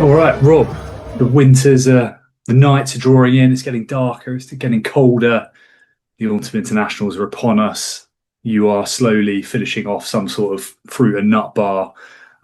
All right, Rob. The nights are drawing in. It's getting darker. It's getting colder. The autumn internationals are upon us. You are slowly finishing off some sort of fruit and nut bar.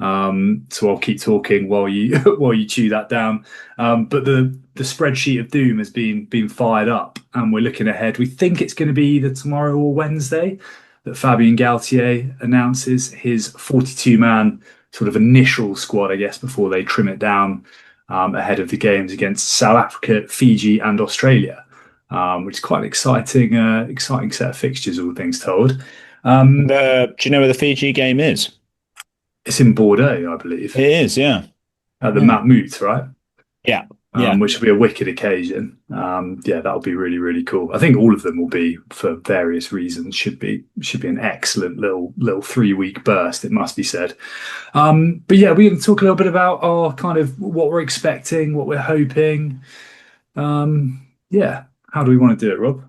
So I'll keep talking while you while you chew that down. But the spreadsheet of doom has been fired up, and we're looking ahead. We think it's going to be either tomorrow or Wednesday that Fabien Galthié announces his 42-man sort of initial squad, I guess, before they trim it down ahead of the games against South Africa, Fiji, and Australia, which is quite an exciting set of fixtures, all things told. Do you know where the Fiji game is? It's in Bordeaux, I believe, It is, yeah. at the Yeah. Matmut, right? Yeah. Yeah. Which will be a wicked occasion. Yeah, that'll be really, really cool. I think all of them will be, for various reasons, should be an excellent little 3 week burst. It must be said. But yeah, we're going to talk a little bit about our kind of what we're expecting, what we're hoping. Yeah, how do we want to do it, Rob?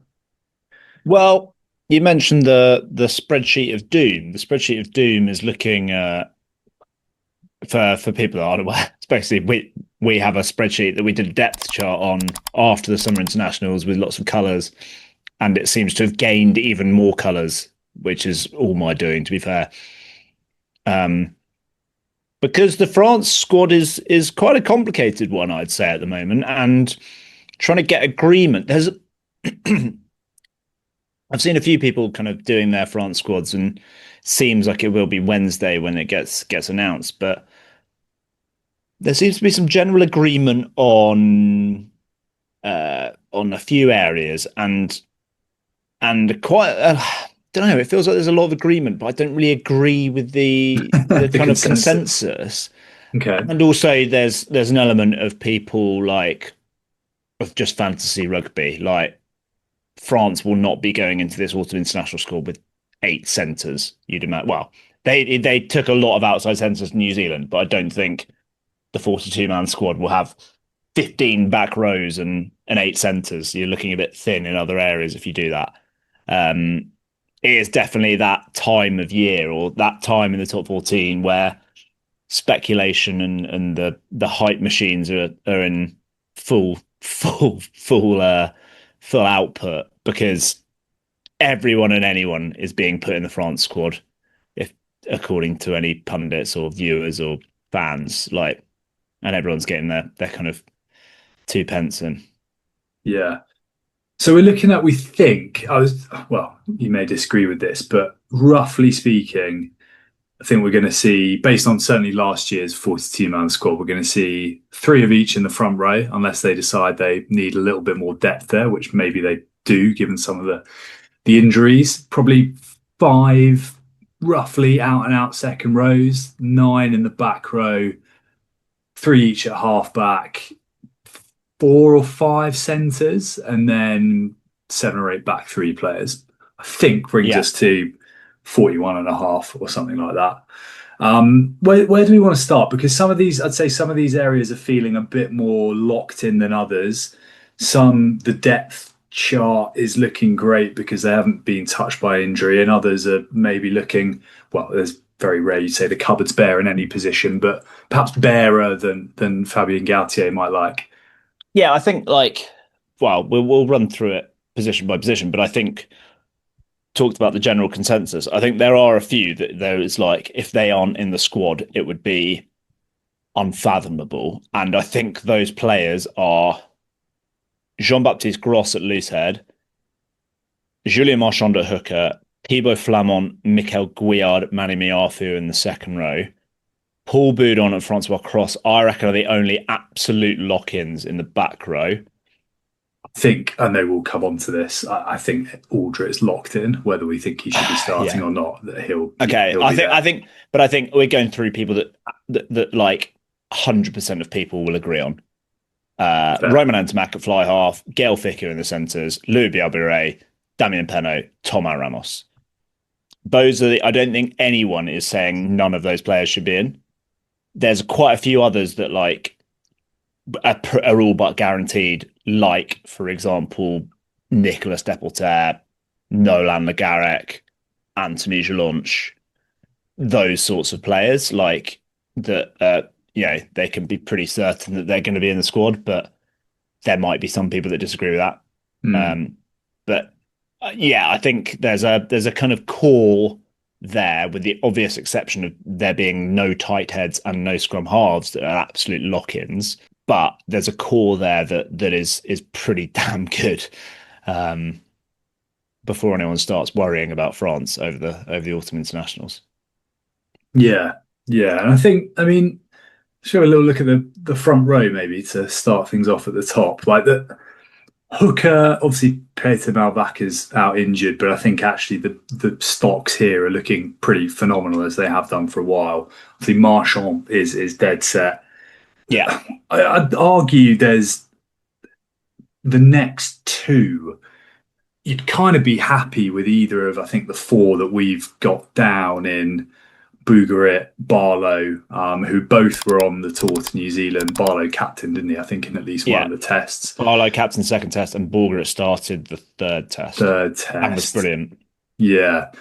Well, you mentioned the spreadsheet of doom. The spreadsheet of doom is looking for people that aren't aware, especially we have a spreadsheet that we did a depth chart on after the summer internationals with lots of colours, and it seems to have gained even more colours, which is all my doing, to be fair. Because the France squad is quite a complicated one, I'd say, at the moment, and trying to get agreement. I've seen a few people kind of doing their France squads, and seems like it will be Wednesday when it gets announced. But there seems to be some general agreement on a few areas, and quite. Don't know. It feels like there's a lot of agreement, but I don't really agree with the The kind of consensus. consensus. Okay. And also, there's an element of people like of just fantasy rugby, like France will not be going into this autumn international squad with 8 centres. You'd imagine. Well, they took a lot of outside centres to New Zealand, but I don't think the 42-man squad will have 15 back rows and 8 centres. You're looking a bit thin in other areas if you do that. It is definitely that time of year or that time in the top 14 where speculation and the hype machines are in full output, because everyone and anyone is being put in the France squad, if according to any pundits or viewers or fans, like, and everyone's getting their kind of two pence in. Yeah. So we're looking at, we think, well, you may disagree with this, but roughly speaking, I think we're going to see, based on certainly last year's 42-man squad, we're going to see three of each in the front row, unless they decide they need a little bit more depth there, which maybe they do, given some of the injuries. Probably five roughly out and out second rows, nine in the back row, three each at half back, four or five centres, and then seven or eight back three players. I think brings Yeah. us to 41 and a half or something like that. Where do we want to start? Because I'd say some of these areas are feeling a bit more locked in than others. The depth chart is looking great because they haven't been touched by injury, and others are maybe looking, well, there's very rare you'd say the cupboard's bare in any position, but perhaps barer than Fabien Galthié might like. Yeah, I think like, well, we'll run through it position by position, but I think talked about the general consensus. I think there are a few that there is like, if they aren't in the squad, it would be unfathomable. And I think those players are Jean-Baptiste Gros at loosehead, Julien Marchand at hooker, Thibaut Flamand, Michael Gouillard, Manny Miafu in the second row, Paul Boudon and Francois Cross, I reckon, are the only absolute lock-ins in the back row. Think, and they will come on to this. I think Aldrit is locked in, whether we think he should be starting Yeah. or not. That Okay. he'll be there. I think we're going through people that like 100% of people will agree on. Fair. Roman Antomac at fly half, Gail Ficker in the centres, Louis Biabire, Damien Penaud, Thomas Ramos. I don't think anyone is saying none of those players should be in. There's quite a few others that like are all but guaranteed, like, for example, Nicolas Deporter, Nolan Le Garrec, Anthony Jelonch, those sorts of players, like that they can be pretty certain that they're going to be in the squad, but there might be some people that disagree with that. Mm. But yeah, I think there's a kind of core there, with the obvious exception of there being no tight heads and no scrum halves that are absolute lock-ins. But there's a core there that is pretty damn good. Um, before anyone starts worrying about France over the autumn internationals. Yeah, yeah, and I mean, should have a little look at the front row maybe to start things off at the top. Like the hooker, obviously Peter Malvac is out injured, but I think actually the stocks here are looking pretty phenomenal as they have done for a while. Obviously Marchand is dead set. Yeah, I'd argue there's the next two. You'd kind of be happy with either of I think the four that we've got down in Bougarit, Barlow, who both were on the tour to New Zealand. Barlow captain, didn't he? I think in at least one yeah. of the tests. Barlow captain second test, and Borger started the third test Third and was test. brilliant. Yeah.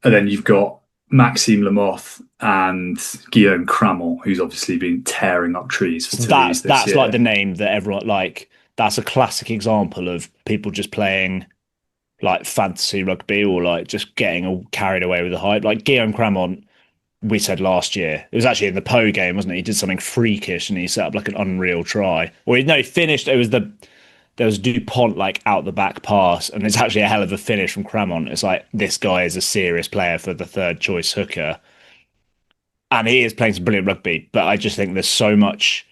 And then you've got Maxime Lamoth and Guillaume Cramont, who's obviously been tearing up trees for Toulouse this That's like year. the name that everyone like. That's a classic example of people just playing like fantasy rugby or like just getting all carried away with the hype. Like Guillaume Cramont, we said last year, it was actually in the Po game, wasn't it? He did something freakish and he set up like an unreal try. Or no, he finished. There was Dupont like out the back pass, and it's actually a hell of a finish from Cramont. It's like this guy is a serious player for the third choice hooker, and he is playing some brilliant rugby. But I just think there's so much.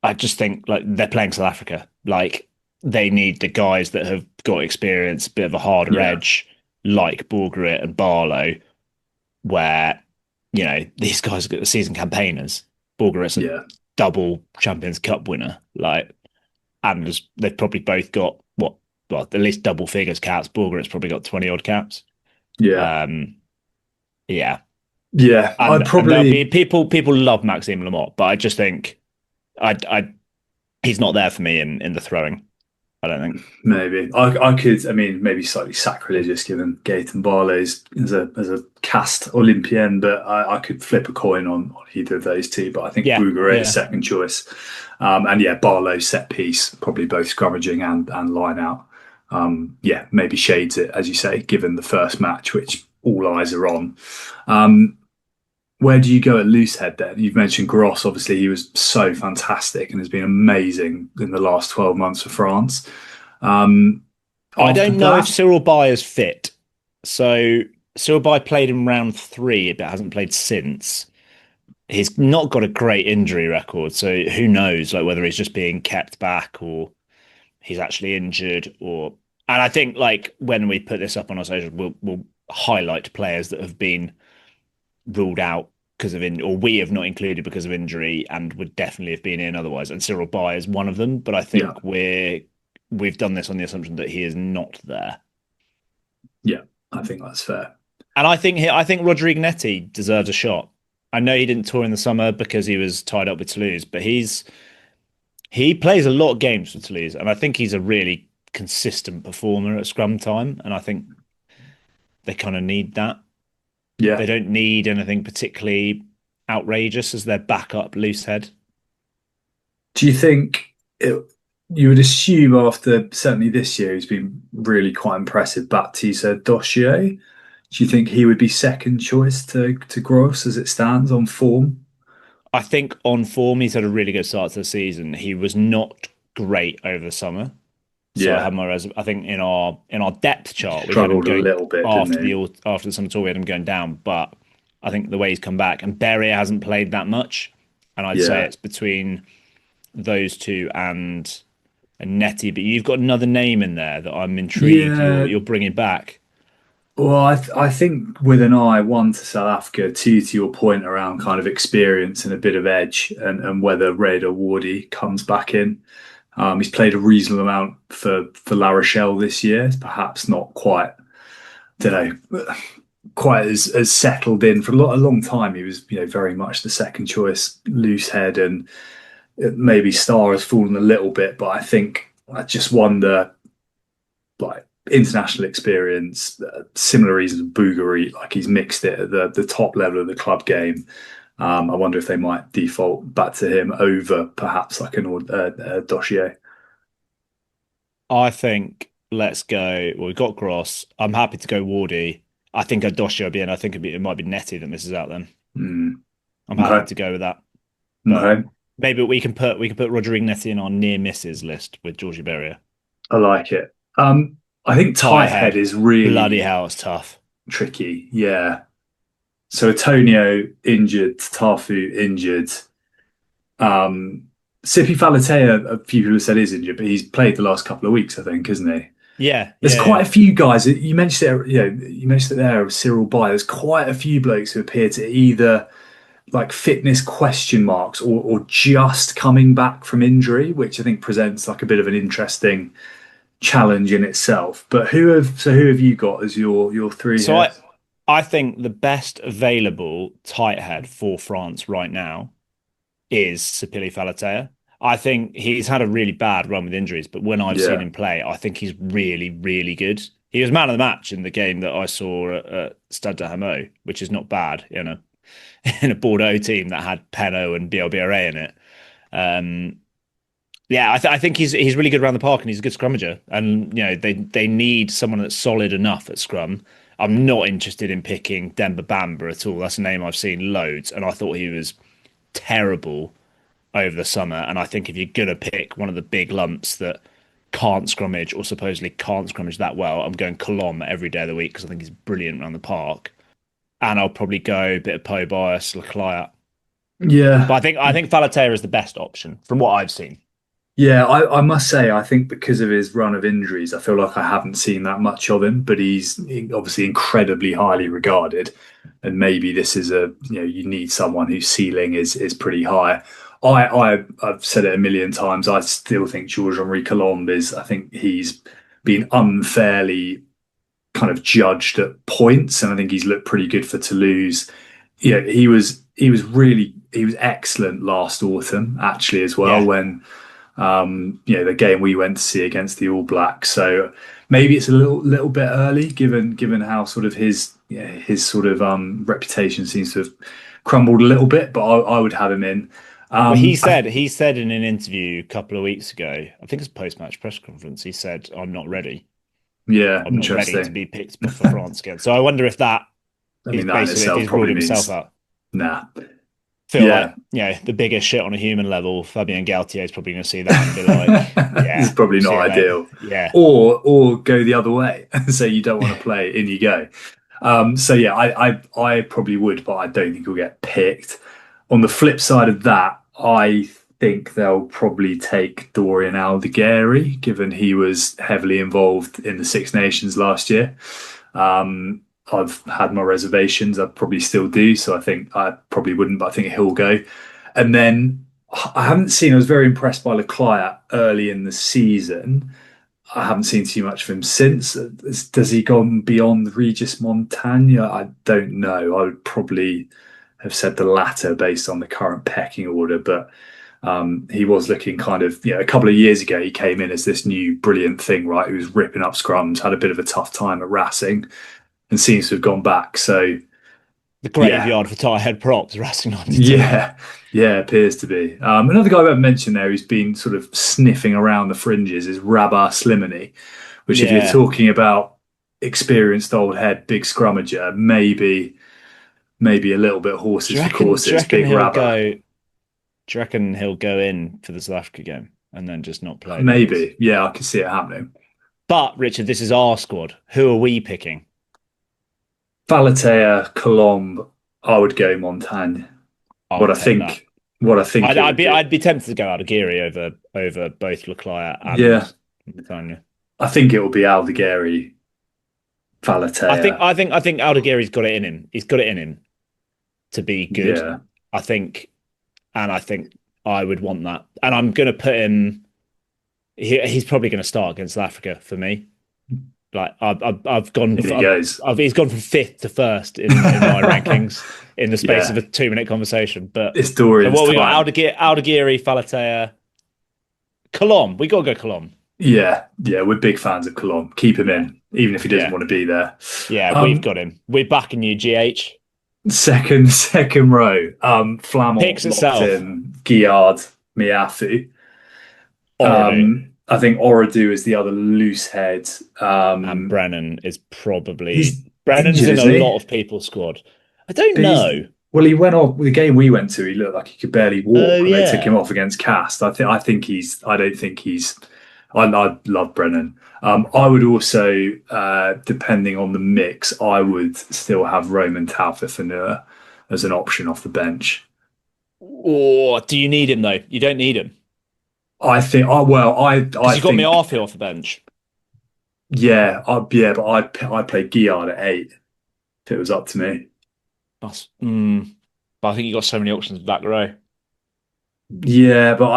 I just think like they're playing South Africa. Like they need the guys that have got experience, a bit of a harder Yeah. edge, like Borgerit and Barlow, where these guys are season campaigners. Borgerit's a Yeah. double Champions Cup winner, like, and they've probably both got well, at least double figures caps. Borgerit's probably got 20 odd caps. Yeah. Um, yeah, Yeah. I'd and there'll be probably people love Maxime Lamotte, but I just think I he's not there for me in the throwing. I don't think. maybe I could. I mean, maybe slightly sacrilegious given Gaëtan Barlow's as a cast Olympian, but I could flip a coin on either of those two. But I think Yeah, Bougaret is yeah, second choice, and yeah, Barlow set piece, probably both scrummaging and line out. Yeah, maybe shades it as you say, given the first match, which all eyes are on. Um, where do you go at loose head then? You've mentioned Gross. Obviously, he was so fantastic and has been amazing in the last 12 months for France. Um, I After don't know if that, Cyril Bay is fit. So Cyril Bay played in round three, but hasn't played since. He's not got a great injury record, so who knows, like whether he's just being kept back or he's actually injured, or. And I think like when we put this up on our social, we'll highlight players that have been ruled out because of or we have not included because of injury and would definitely have been in otherwise. And Cyril Bay is one of them, but I yeah, think we've done this on the assumption that he is not there. yeah, I think that's fair. And I think Rodrigue Netti deserves a shot. I know he didn't tour in the summer because he was tied up with Toulouse, but he plays a lot of games for Toulouse, and I think he's a really consistent performer at scrum time. And I think they kind of need that. They Yeah. don't need anything particularly outrageous as their backup loose head. Do you think you would assume after certainly this year he's been really quite impressive, Baptiste Dossier? Do you think he would be second choice to Gross as it stands on form? I think on form, he's had a really good start to the season. He was not great over the summer. So I Yeah, had my I think in our depth chart we had him struggled a going little bit, didn't he? after the summer tour we had him going down, but I think the way he's come back, and Berrier hasn't played that much, and I'd say Yeah, it's between those two and Netty. But you've got another name in there that I'm intrigued yeah. you're bringing back. Well, I think with an eye, one to South Africa, two to your point around kind of experience and a bit of edge, and whether Red or Wardy comes back in. He's played a reasonable amount for La Rochelle this year. It's perhaps not quite, don't know, quite as settled in for a long time. He was, very much the second choice loose head, and maybe Star has fallen a little bit. But I think I just wonder, like international experience, similar reasons. Bougarit, like he's mixed it at the top level of the club game. I wonder if they might default back to him over perhaps like an Dossier. I think let's go. Well, we've got Gross. I'm happy to go Wardy. I think Adosha will be in. I think it might be Netty that misses out then. Mm. I'm happy Okay. to go with that. But Okay. maybe we can put Rodrigue Netty in our near misses list with Georgie Berrier. I like it. I think Tight tight head head. is Bloody really hell, it's tough. tricky. Yeah. So Antonio injured, Tafu injured. Um, Sipi Falatea, a few people have said is injured, but he's played the last couple of weeks, I think, hasn't he? Yeah, There's yeah, quite yeah. a few guys. You mentioned it. You mentioned it there. Cyril Bay. There's quite a few blokes who appear to either like fitness question marks or just coming back from injury, which I think presents like a bit of an interesting challenge in itself. But who have you got as your three So here? I think the best available tight head for France right now is Sapili Falatea. I think he's had a really bad run with injuries, but when I've seen Yeah, him play, I think he's really, really good. He was man of the match in the game that I saw at Stade de Hameau, which is not bad in a in a Bordeaux team that had Penaud and BLBRA in it. Um, yeah, I think he's really good around the park and he's a good scrummager. And they need someone that's solid enough at scrum. I'm not interested in picking Demba Bamba at all. That's a name I've seen loads, and I thought he was terrible over the summer. And I think if you're gonna pick one of the big lumps that can't scrummage or supposedly can't scrummage that well, I'm going Colom every day of the week because I think he's brilliant around the park. And I'll probably go a bit of Poe Bias, Leclerc. But yeah, I think Falatea is the best option from what I've seen. yeah. I must say, I think because of his run of injuries, I feel like I haven't seen that much of him. But he's obviously incredibly highly regarded, and maybe this is you need someone whose ceiling is pretty high. I've said it a million times. I still think Georges Henri Colombe is. I think he's been unfairly kind of judged at points, and I think he's looked pretty good for Toulouse. Yeah, he was excellent last autumn actually as well Yeah. when the game we went to see against the All Blacks. So maybe it's a little bit early given how sort of his sort of reputation seems to have crumbled a little bit, but I would have him in. Well, he I said he said in an interview a couple of weeks ago, I think it's post-match press conference, he said, "I'm not ready. Yeah, I'm not ready to interesting. be picked for France again." So I wonder if that I is mean that in basically if itself he's ruled probably himself means out. nah. Feel like Yeah. the biggest shit on a human level. Fabien Galthié is probably going to see that and be like, This is "Yeah, probably see not you, mate." ideal. Yeah, Or go the other way and say you don't want to play, in you go. So yeah, I probably would, but I don't think he'll get picked. On the flip side of that, I think they'll probably take Dorian Aldegheri, given he was heavily involved in the Six Nations last year. Um, I've had my reservations. I probably still do. So I think I probably wouldn't, but I think he'll go. And then I haven't seen, I was very impressed by Leclerc early in the season. I haven't seen too much of him since. Does he go beyond Regis Montagna? I don't know. I would probably have said the latter based on the current pecking order, but he was looking kind of, a couple of years ago, he came in as this new brilliant thing, right? He was ripping up scrums, had a bit of a tough time at Racing, and seems to have gone back. So, the yeah, graveyard for tight head props, Racing 92. yeah, yeah, appears to be. Another guy I've mentioned there who's been sort of sniffing around the fringes is Rabah Slimani, which, if you're Yeah. talking about experienced old head, big scrummager, maybe a little bit Do you horses for reckon? Do you courses, reckon big he'll Rabah. go? Do you reckon he'll go in for the South Africa game and then just not play the others? Maybe, yeah, I can see it happening. But Richard, this is our squad. Who are we picking? Falatea, Colombe, I would go Montagne. I What would I take that. think, what I think I'd, it I'd would be be. I'd be tempted to go Aldegheri over both Leclerc Yeah, and Nathaniel. I think it will be Aldegheri, I think Falatea. I think I think Aldegheri's got it in him. He's got it in him to be good. Yeah, I think, and I think I would want that. And I'm going to put him. He's probably going to start against South Africa for me. Like I've gone, in he goes. he's gone from fifth to first in my rankings in the space of Yeah, a 2 minute conversation. But it's so Dorian's what we got? time. Aldegheri, Falatea, Colom. We got to go Colom. Yeah, yeah, we're big fans of Colombe. Keep him Yeah, in, even if he doesn't yeah, want to be there. yeah. We've Um, got him. We're backing you, GH. second row. Flamont Picks locked itself. in, Guillard, Miafu. Oradu I think Oradu is the other loose head. and Um, Brennan is probably he's Brennan's injured, in a isn't he? lot of people's squad. I don't He's know. well, he went off the game we went to. He looked like he could barely Oh walk when they took him yeah. off against Cast. I think he's. I don't think he's. I love Brennan. I would also, depending on the mix, I would still have Roman Taufifenua as an option off the bench. Or do you need him though? You don't need him I think. I because you got me think. Arthur off the bench. But I'd play Guillard at 8 if it was up to me. That's, but I think you got so many options back row. Yeah, but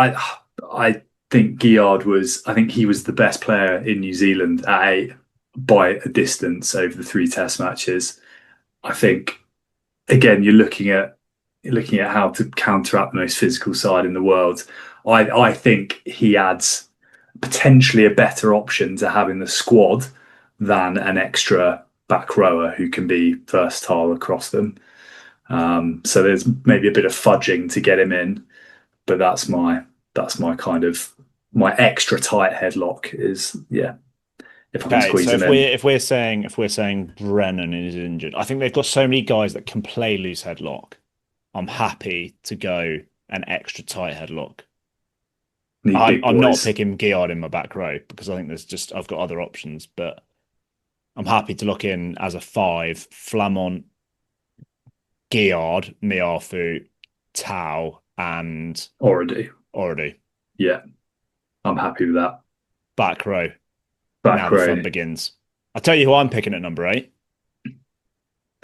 I think Giard was. I think he was the best player in New Zealand at 8 by a distance over the three Test matches. I think again, you're looking at how to counteract the most physical side in the world. I think he adds potentially a better option to have in the squad than an extra back rower who can be versatile across them. So there's maybe a bit of fudging to get him in, but that's my kind of my extra tight headlock is, yeah, if I can Okay, squeeze so him if in. we're saying Brennan is injured, I think they've got so many guys that can play loose headlock. I'm happy to go an extra tight headlock. Need I'm big I'm not boys. picking Giard in my back row because I think I've got other options, but I'm happy to lock in as a five, Flamont, Giard, Miafu, Tau, and Already. Oradu. Yeah, I'm happy with that. Back row. Back Now the row. fun begins. I'll tell you who I'm picking at number 8.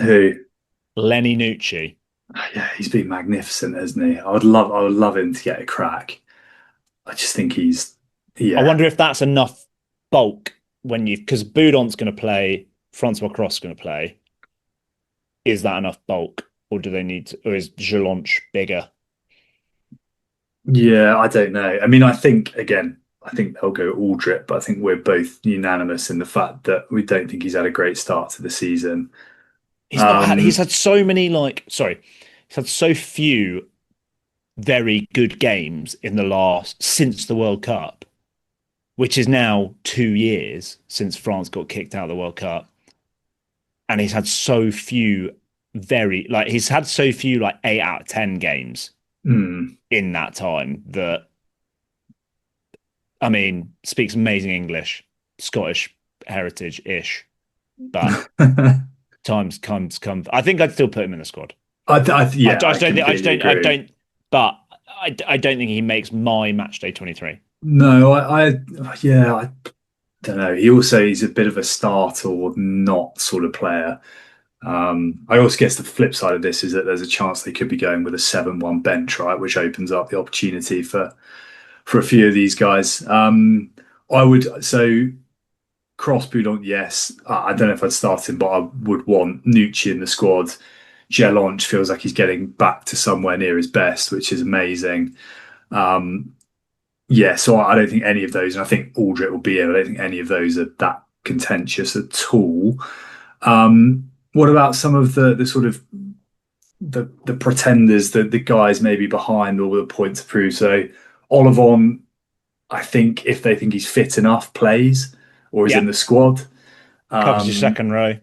Who? Lenny Nucci. Yeah, he's been magnificent, hasn't he? I would love him to get a crack. I just think he's, I yeah, wonder if that's enough bulk when you because Boudon's going to play, Francois Cross going to play. Is that enough bulk, or do they need to, or is Jelonch bigger? yeah. I don't know. I mean, I think they'll go Aldrip, but I think we're both unanimous in the fact that we don't think he's had a great start to the season. He's not had. He's Um, had so many he's had so few very good games in the last since the World Cup, which is now 2 years since France got kicked out of the World Cup, and he's had so few he's had so few like 8 out of 10 games hmm. in that time that I mean speaks amazing English, Scottish heritage ish, but times comes come. I think I'd still put him in the squad. Yeah, I I just don't think completely I agree. don't but I don't think he makes my match day 23. No, yeah, I don't know. He's a bit of a start or not sort of player. I also guess the flip side of this is that there's a chance they could be going with a 7-1 bench, right, which opens up the opportunity for a few of these guys. I would so Cross Boudon, yes. I don't know if I'd start him, but I would want Nucci in the squad. Jelonch feels like he's getting back to somewhere near his best, which is amazing. Um, yeah, so I don't think any of those, and I think Aldrich will be in. I don't think any of those are that contentious at all. What about some of the sort of the pretenders, the guys maybe behind all the point to prove? So Olivon, I think if they think he's fit enough, plays or is in Yeah, the squad. covers your Um, second row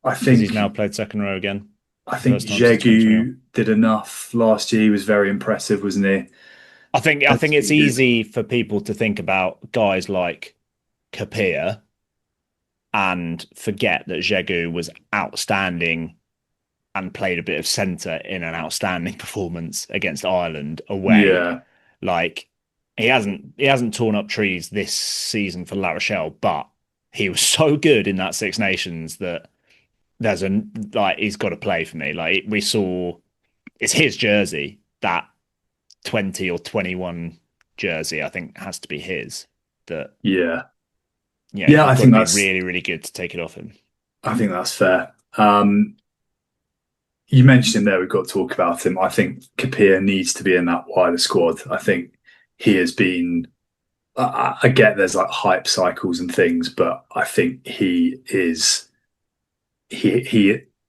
I because he's think now played second row again. I think First time since 2021. Jegu did enough last year. He was very impressive, wasn't he? I think That's it's been good. easy for people to think about guys like Kapia and forget that Jegu was outstanding and played a bit of centre in an outstanding performance against Ireland away. Yeah, Like he hasn't torn up trees this season for La Rochelle, but he was so good in that Six Nations that he's got to play for me. Like we saw, it's his jersey, that 20 or 21 jersey. I think has to be his. That yeah, yeah, yeah. you've got to be really really good to take it off him. I think that's fair. You mentioned him there. We've got to talk about him. I think Kapir needs to be in that wider squad. I think he has been. I get there's like hype cycles and things, but I think he is. He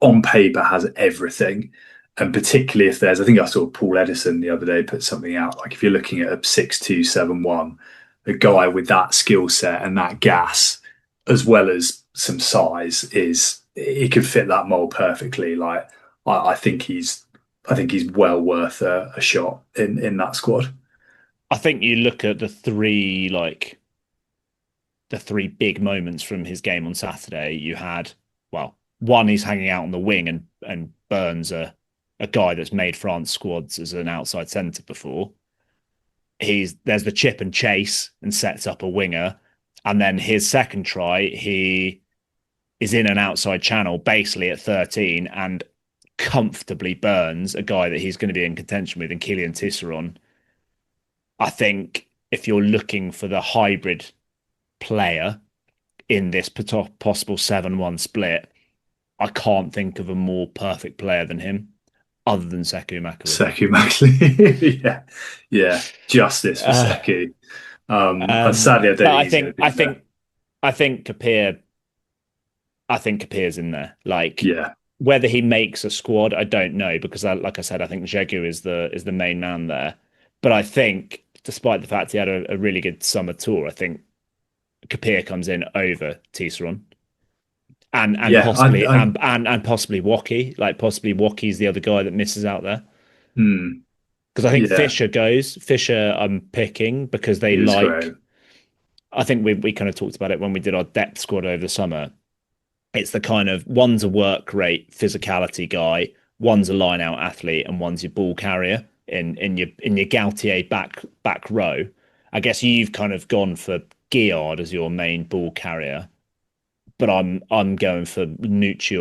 on paper has everything. And particularly if there's, I think I saw Paul Edison the other day put something out. Like if you're looking at a 6'2", 7'1", a guy with that skill set and that gas, as well as some size, is he could fit that mold perfectly. Like I think he's well worth a shot in that squad. I think you look at the three big moments from his game on Saturday. You had, well, one, he's hanging out on the wing and burns a guy that's made France squads as an outside centre before. There's the chip and chase and sets up a winger. And then his second try, he is in an outside channel, basically at 13, and comfortably burns a guy that he's going to be in contention with in Kylian Tisserand. I think if you're looking for the hybrid player in this possible 7-1 split, I can't think of a more perfect player than him, other than Sekou Makalu. Sekou Makalu, yeah, yeah, justice for Sekou. But sadly, I don't think I think Kapir. I think Kapir's in there. Like, yeah, whether he makes a squad, I don't know, because like I said, I think Jegu is the main man there. But I think, despite the fact he had a really good summer tour, I think Kapir comes in over Tisserand. And yeah, possibly and possibly Woki. Like, possibly Woki's the other guy that misses out there. Because I think yeah, Fisher I'm picking because they he was like great. I think we kind of talked about it when we did our depth squad over the summer. It's the kind of, one's a work rate physicality guy, one's a line out athlete, and one's your ball carrier in your Galthié back row. I guess you've kind of gone for Guillard as your main ball carrier, but I'm going for Nucci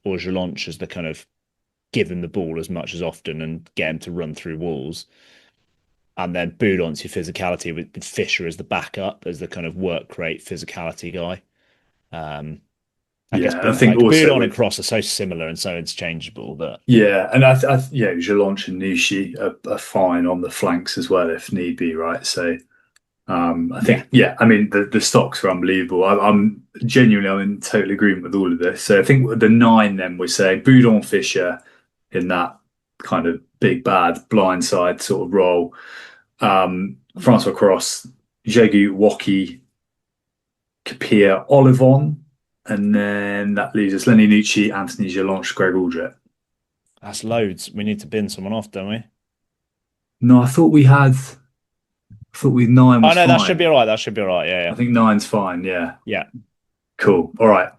or Jelonch as the kind of give him the ball as much as often and get him to run through walls. And then Boudon's your physicality with Fisher as the backup, as the kind of work rate physicality guy. I guess Yeah, I think like also Boudon and with Cross are so similar and so interchangeable that yeah, and yeah, Jelonch and Nushi are fine on the flanks as well if need be, right? So I yeah, think yeah, I mean the stocks are unbelievable. I'm genuinely I'm in total agreement with all of this. So I think the nine then we're saying Boudon Fisher in that kind of big bad blindside sort of role. Francois Cross, Jegu, Woki, Kapir, Olivon, and then that leaves us Lenny Nucci, Anthony Jelonch, Greg Aldrit. that's loads. We need to bin someone off, don't we? No, I thought we nine Oh was no, that should be fine. all right. That should be all right. Yeah, I yeah, think nine's fine. Yeah, yeah. cool. All right,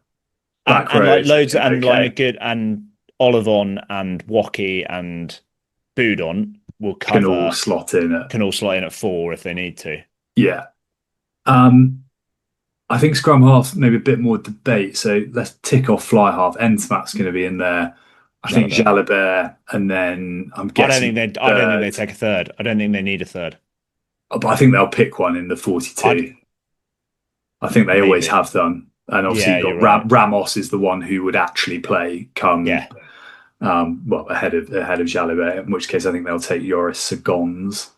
back And row like is loads looking and like a okay. good and Olivon and Woki and Boudon will Can all cover, slot in at can all slot in at 4 if they need to. yeah. Um, I think scrum half maybe a bit more debate. So let's tick off fly half. Ensmat's going to be in there. I think Jalabert. Jalabert, and then I'm guessing I don't think they third. take a third. I don't think they need a third. But I think they'll pick one in the I'd 42. I think they always maybe. have done. And obviously Yeah, you've you're got right. Ramos is the one who would actually play come Yeah, well ahead of Jalibert, in which case I think they'll take Joris Sagons,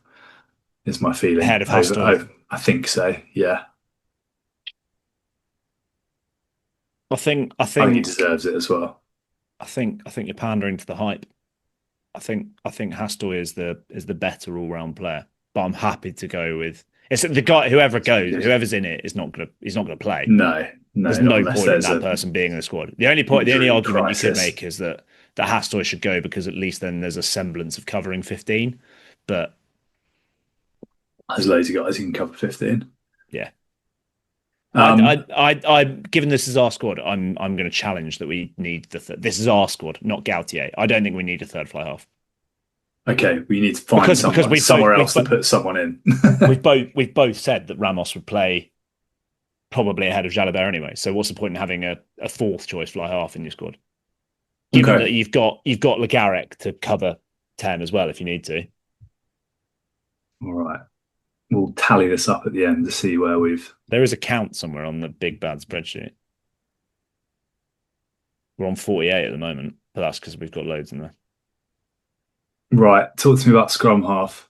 is my feeling. ahead of Hastoy. I think so. Yeah. I think I I think he think deserves it as well. I think you're pandering to the hype. I think Hastoy is the better all round player. But I'm happy to go with, it's the guy, whoever's in it is not gonna he's not gonna play. No, no, There's not no unless point in there's that a person being in the squad. The only injury argument you could crisis. make is that Hastoy should go because at least then there's a semblance of covering 15. But There's loads of guys who can cover 15. yeah. Um, Given this is our squad, I'm going to challenge that we need this is our squad, not Gautier. I don't think we need a third fly half okay, we need to find because someone somewhere else to put someone in. we've both said that Ramos would play probably ahead of Jalabert anyway. So what's the point in having a fourth choice fly half in your squad? Given Okay, that you've got Le Garrec to cover 10 as well if you need to. all right. We'll tally this up at the end to see where we've. There is a count somewhere on the big bad spreadsheet. We're on 48 at the moment, but that's because we've got loads in there. Right, talk to me about scrum half.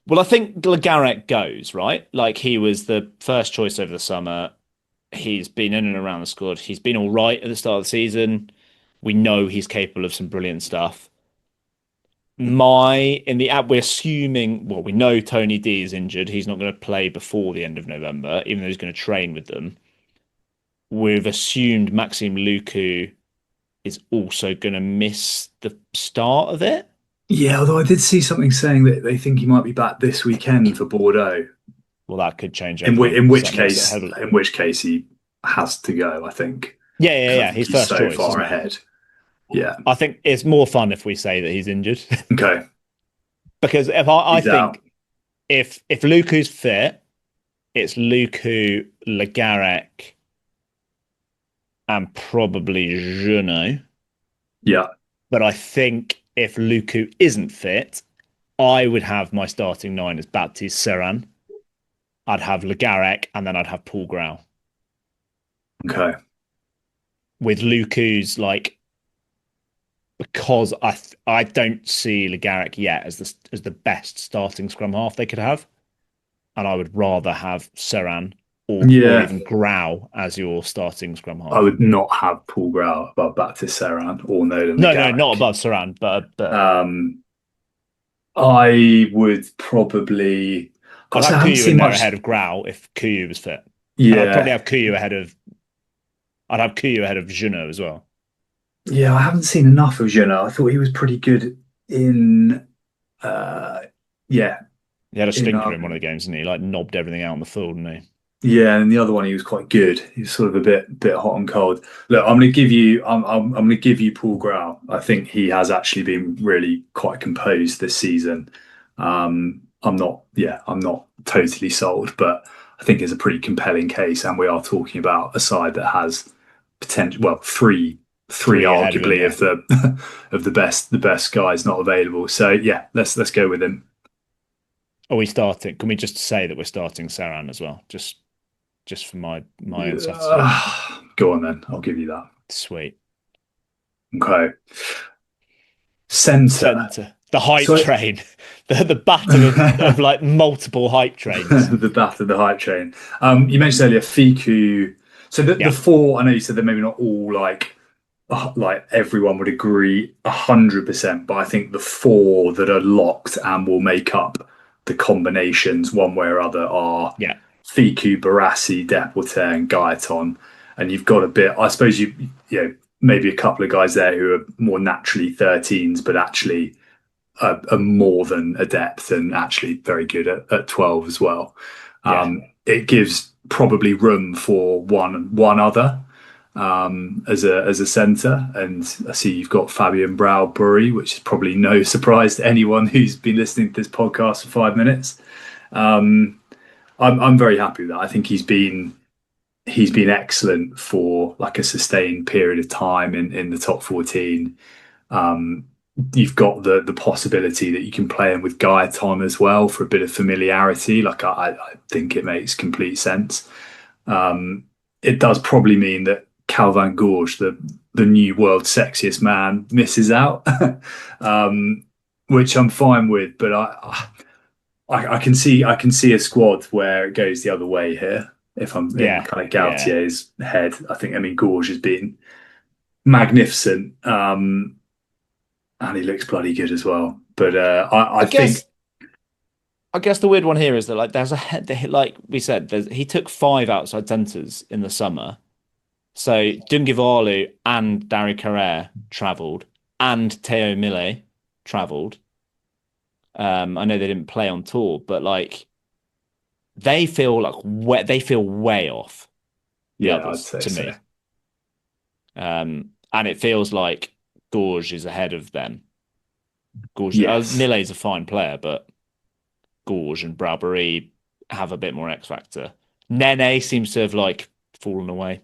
Well, I think Le Garrec goes, right? Like, he was the first choice over the summer. He's been in and around the squad. He's been all right at the start of the season. We know he's capable of some brilliant stuff. We're assuming, well, we know Tony D is injured. He's not going to play before the end of November, even though he's going to train with them. We've assumed Maxime Luku is also going to miss the start of it. Yeah, although I did see something saying that they think he might be back this weekend for Bordeaux. Well, that could change In, everything. in which That makes it case, in which case he has to go. I think because I yeah. think His he's first so choice, far isn't it? ahead. Yeah. I think it's more fun if we say that he's injured Okay. because I He's out. think if Luku's fit, it's Luku, Lagarek, and probably Juno. Yeah. But I think if Luku isn't fit, I would have my starting nine as Baptiste Serran. I'd have Lagarek, and then I'd have Paul Grau. Okay. With Luku's like, because I don't see Lagarek yet as the best starting scrum half they could have, and I would rather have Serran or Yeah. even Grau as your starting scrum I half. would not have Paul Grau above Baptiste Serran or Nolan No, not McGarrick. above Serran, but Um, I would probably. I'd Gosh, I have haven't Kuyu seen in there much. ahead of Grau if Kuyu was fit, and Yeah. I'd have Kuyu ahead of Juno as well. Yeah, I haven't seen enough of Jenna. I thought he was pretty good in. Uh, yeah, He had a in stinker in one of the games, didn't he? Like knobbed everything out on the field, didn't he? Yeah, and the other one he was quite good. He was sort of a bit hot and cold. Look, I'm going to give you Paul Grau. I think he has actually been really quite composed this season. I'm not totally sold, but I think it's a pretty compelling case, and we are talking about a side that has potential. Well, three Three ahead of him, arguably yeah. of the best guys not available. So yeah, let's go with him. Are we starting? Can we just say that we're starting Saran as well? Just for my own satisfaction. Go on then, I'll give you that. Sweet. Okay. Centre. Centre. The hype So train. The battle of like multiple hype trains. the battle of the hype train. You mentioned earlier Fiku. So the Yeah. four, I know you said they're maybe not all like everyone would agree 100%, but I think the four that are locked and will make up the combinations one way or other are Yeah. Fiku, Barassi, Deporter, and Gaeton. And you've got a bit, I suppose maybe a couple of guys there who are more naturally 13s, but actually are more than adept and actually very good at 12 as well. Yeah. It gives probably room for one other as a centre, and I see you've got Fabien Browbury, which is probably no surprise to anyone who's been listening to this podcast for 5 minutes. I'm very happy with that. I think he's been excellent for like a sustained period of time in the top 14. You've got the possibility that you can play him with Gaeton as well for a bit of familiarity. Like I think it makes complete sense. It does probably mean that Calvin Gorge, the new world's sexiest man, misses out, which I'm fine with. But I can see a squad where it goes the other way here. If I'm in Yeah. kind of Yeah. Galthier's head, I mean Gorge has been magnificent, and he looks bloody good as well. But I I think guess I guess the weird one here is that like there's a head like we said, he took five outside centres in the summer. So Dungivalu and Dari Carrere travelled, and Theo Mille travelled. I know they didn't play on tour, but like they feel way off the yeah, I'd others say to so. me. And it feels like Gorge is ahead of them. Gorge, Yes. Mille's a fine player, but Gorge and Browbury have a bit more X factor. Nene seems to have like fallen away.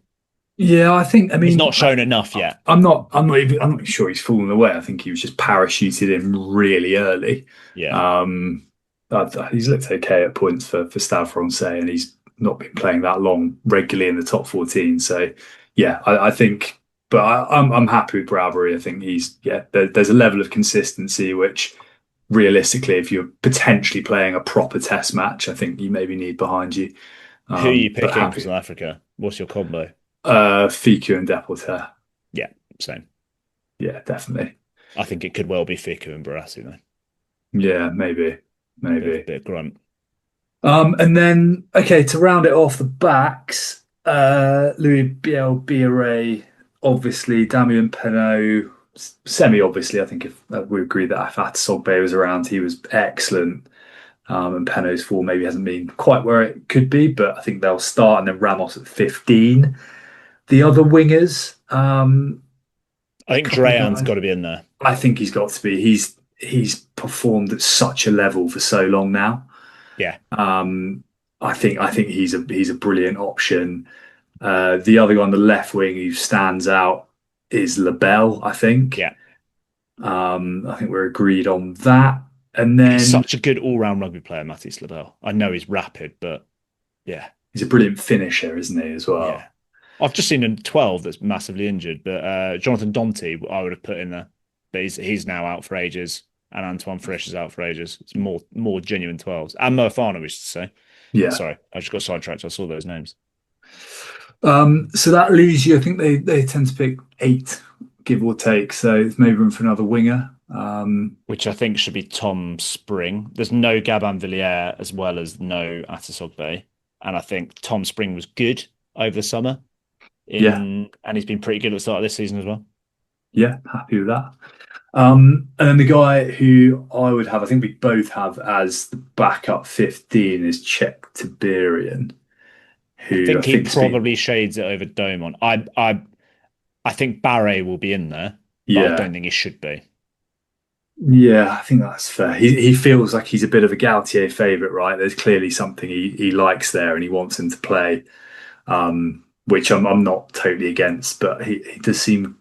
Yeah, I think. I He's mean, not shown enough yet. I'm not sure he's fallen away. I think he was just parachuted in really early. Yeah. Um, he's looked okay at points for Stade Francais, and he's not been playing that long regularly in the top 14. So, yeah, I think. But I'm happy with Bradbury. I think there's a level of consistency which, realistically, if you're potentially playing a proper Test match, I think you maybe need behind you. Who are you But picking for happy. South Africa? What's your combo? Fiku and Deporter. Yeah, same. Yeah, definitely. I think it could well be Fiku and Barassi though. Yeah, maybe, maybe. Bit of grunt. And then okay, to round it off, the backs, Louis Bielbiere, obviously, Damien Penaud, semi obviously. I think if we agree that if Atasogbe was around, he was excellent. And Penaud's form maybe hasn't been quite where it could be, but I think they'll start and then Ramos at 15. The other wingers, I think couple of Drayan's guys. got to be in there. I think he's got to be. He's performed at such a level for so long now. Yeah, Um, I think he's a brilliant option. The other guy on the left wing who stands out is Labelle, I think. yeah. I think we're agreed on that. And He's then such a good all-round rugby player, Matisse Labelle. I know he's rapid, but yeah, he's a brilliant finisher, isn't he, as yeah. well? I've just seen a 12 that's massively injured, but Jonathan Dante I would have put in there. But he's now out for ages, and Antoine Frisch is out for ages. It's more genuine 12s. And Moefana, we should say. Yeah. Sorry, I just got sidetracked. I saw those names. So that leaves you, I think they tend to pick eight, give or take. So it's maybe room for another winger. Which I think should be Tom Spring. There's no Gabin Villiers as well as no Atasogbe. And I think Tom Spring was good over the summer Yeah, and he's been pretty good at the start of this season as well. yeah, happy with that. And then the guy who I would have, I think we both have as the backup 15 is Czech Tiberian, I who I think he think's been, probably shades it over Domon. I think Barre will be in there, but I yeah, don't think he should be. yeah, I think that's fair. He feels like he's a bit of a Galtier favourite, right? There's clearly something he likes there and he wants him to play, which I'm not totally against, but he does seem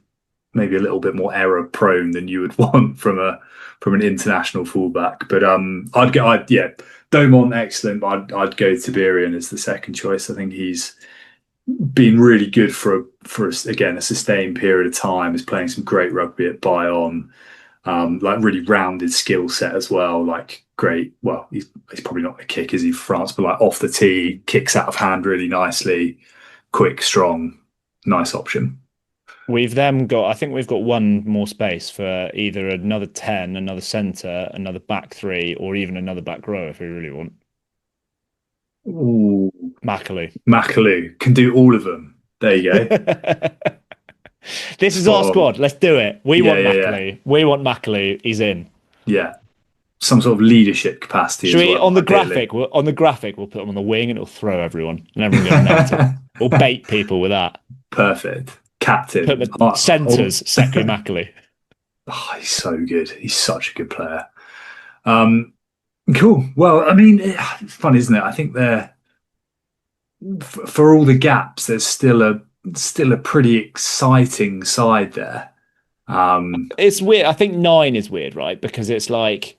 maybe a little bit more error prone than you would want from an international fullback. But yeah, Domont excellent, but I'd go Tiberian as the second choice. I think he's been really good for again a sustained period of time. He's playing some great rugby at Bayonne, like really rounded skill set as well. Like great. Well, he's probably not a kick, is he, for France? But like off the tee, kicks out of hand really nicely, quick, strong, nice option. I think we've got one more space for either another 10, another centre, another back three, or even another back row if we really want. Ooh, Macaulay. Makalou can do all of them. There you go. This is our Spot on. squad. Let's do it. We Yeah, want yeah, yeah, Macaulay. We want Macaulay. He's in. yeah. Some sort of leadership capacity Should as we well, on the ideally. graphic? On the graphic, we'll put him on the wing and it'll throw everyone, and everyone goes mental. We'll bait people with that. Perfect. Put Captain. the centres, Sekou Macaulay. He's so good. He's such a good player. Um, cool. Well, I mean, it's fun, isn't it? I think they're for all the gaps, there's still a pretty exciting side there. Um, It's weird. I think nine is weird, right? Because it's like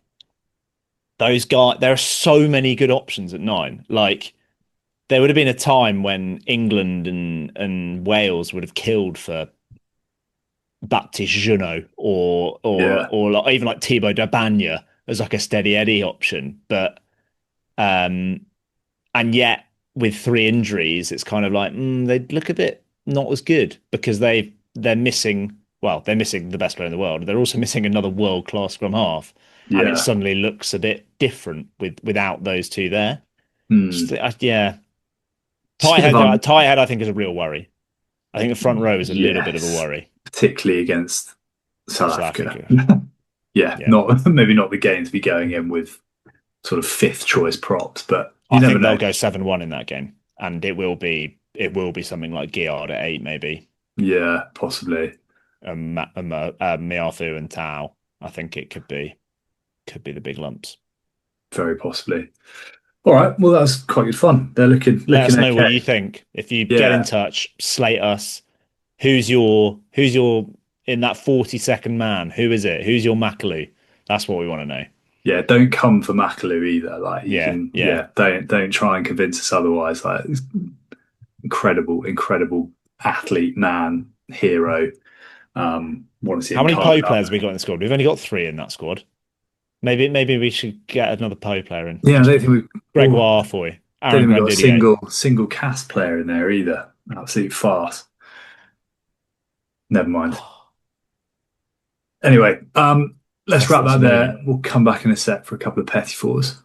those guys. There are so many good options at nine. Like there would have been a time when England and Wales would have killed for Baptiste Junot yeah. or like, even like Thibaut Dabagna as like a steady Eddie option. But um and yet with three injuries, it's kind of like they look a bit not as good because they're missing they're missing the best player in the world. They're also missing another world class scrum half, and it Yeah. suddenly looks a bit different without those two there. Hmm. Yeah, Just a bit of Tie head I think is a real worry. I think the front row is a little bit of a yes, worry. particularly against South South Africa. Africa, Yeah, yeah. not maybe not the game to be going in with sort of fifth choice props, but you I never think they'll know. go 7-1 in that game, and it will be something like Giard at 8 maybe. Yeah, possibly. Miathu and Tao. I think it could be the big lumps. Very possibly. All right. Well, that was quite good fun. They're looking Let us looking know what you okay. think. If you get in Yeah. touch, slate us. Who's your in that 40-second man? Who is it? Who's your Macaulay? That's what we want to know. Yeah. Don't come for Makalou either. Like you Yeah, can. yeah. Yeah. Don't try and convince us otherwise. Like incredible, incredible athlete, man, hero. Want to see How him many carve Poe it up. players have we got in the squad? We've only got 3 in that squad. Maybe we should get another Poe player in. Yeah. I Just don't think we. Oh, Gregoire Foy, don't Aaron think we got a Grandidier. single cast player in there either. Absolute farce. Never mind. Anyway, let's wrap That's that there. amazing. We'll come back in a sec for a couple of petty fours.